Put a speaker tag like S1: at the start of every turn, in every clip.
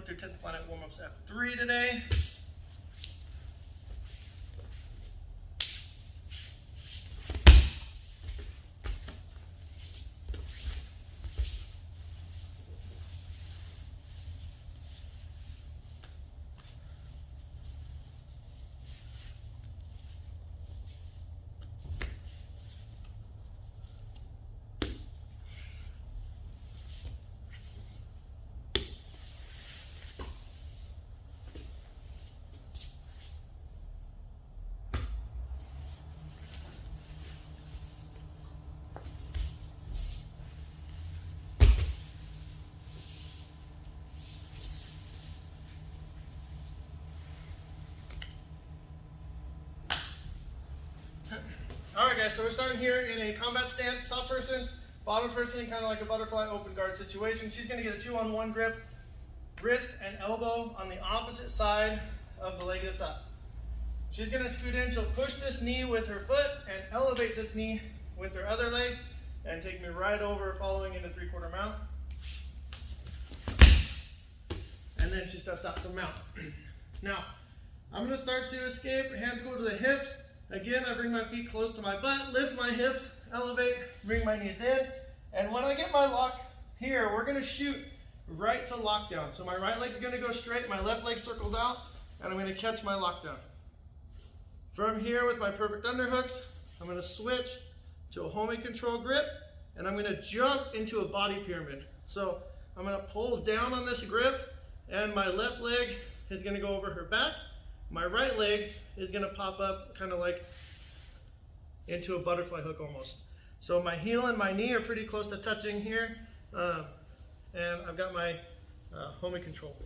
S1: through 10th Planet Warmups F3 today. Alright guys, so we're starting here in a combat stance, top person, bottom person, kind of like a butterfly open guard situation. She's going to get a 2-on-1 grip, wrist and elbow on the opposite side of the leg that's up. She's going to scoot in, she'll push this knee with her foot and elevate this knee with her other leg and take me right over, following into 3/4 mount. And then she steps out to mount. Now, I'm going to start to escape, hands go to the hips. Again, I bring my feet close to my butt, lift my hips, elevate, bring my knees in. And when I get my lock here, we're going to shoot right to lockdown. So my right leg's going to go straight, my left leg circles out, and I'm going to catch my lockdown. From here with my perfect underhooks, I'm going to switch to a homing control grip, and I'm going to jump into a body pyramid. So I'm going to pull down on this grip, and my left leg is going to go over her back. My right leg is going to pop up kind of like into a butterfly hook almost. So my heel and my knee are pretty close to touching here. And I've got my homing control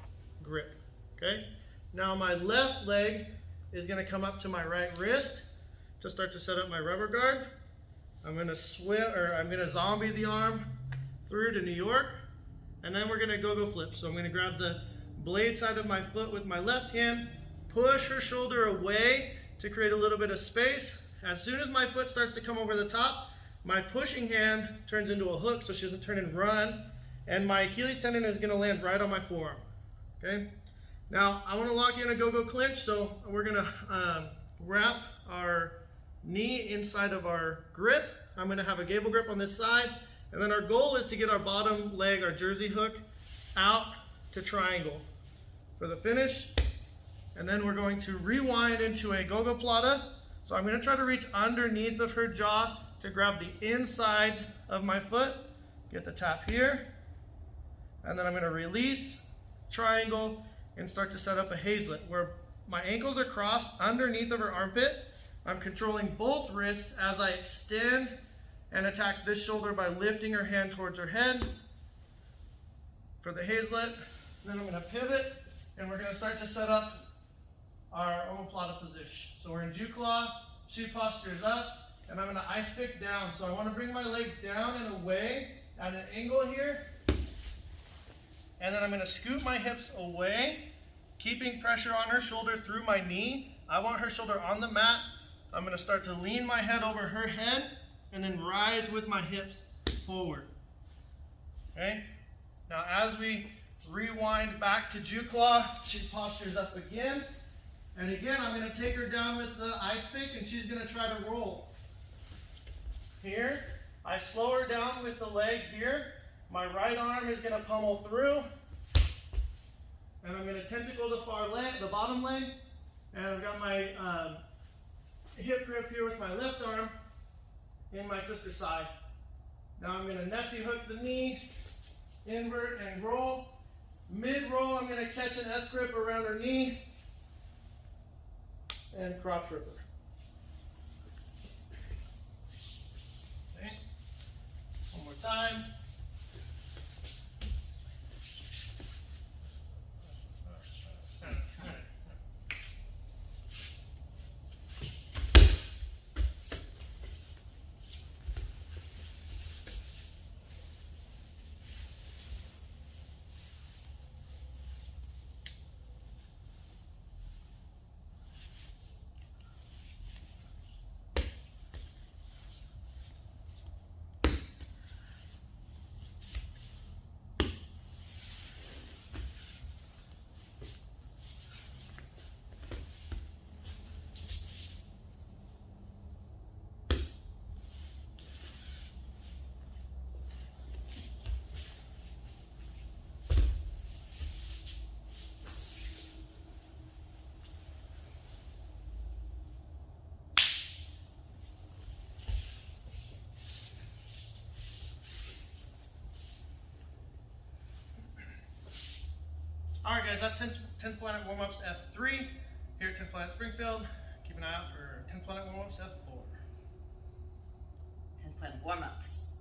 S1: grip. Okay. Now my left leg is going to come up to my right wrist to start to set up my rubber guard. I'm going to I'm going to zombie the arm through to New York. And then we're going to go flip. So I'm going to grab the blade side of my foot with my left hand, push her shoulder away to create a little bit of space. As soon as my foot starts to come over the top, my pushing hand turns into a hook so she doesn't turn and run, and my Achilles tendon is going to land right on my forearm. Okay. Now I want to lock in a go clinch, so we're going to wrap our knee inside of our grip. I'm going to have a gable grip on this side, and then our goal is to get our bottom leg, our jersey hook, out to triangle for the finish. And then we're going to rewind into a go-go plata. So I'm going to try to reach underneath of her jaw to grab the inside of my foot, get the tap here, and then I'm going to release, triangle, and start to set up a Hazlet where my ankles are crossed underneath of her armpit. I'm controlling both wrists as I extend and attack this shoulder by lifting her hand towards her head for the Hazlet. Then I'm going to pivot, and we're going to start to set up our omoplata position. So we're in Jew claw, shoot posture is up, and I'm going to ice pick down. So I want to bring my legs down and away at an angle here. And then I'm going to scoot my hips away, keeping pressure on her shoulder through my knee. I want her shoulder on the mat. I'm going to start to lean my head over her head and then rise with my hips forward. Okay? Now as we rewind back to Jew claw, shoot posture is up again. And again, I'm going to take her down with the ice pick, and she's going to try to roll. Here, I slow her down with the leg here. My right arm is going to pummel through. And I'm going to tentacle the far leg, the bottom leg. And I've got my hip grip here with my left arm in my twister side. Now I'm going to Nessie hook the knee, invert and roll. Mid-roll, I'm going to catch an S grip around her knee and crotch ripper. Okay. One more time. All right, guys, that's 10 Planet Warmups F3 here at 10 Planet Springfield. Keep an eye out for 10 Planet Warmups F4.
S2: 10 Planet Warmups.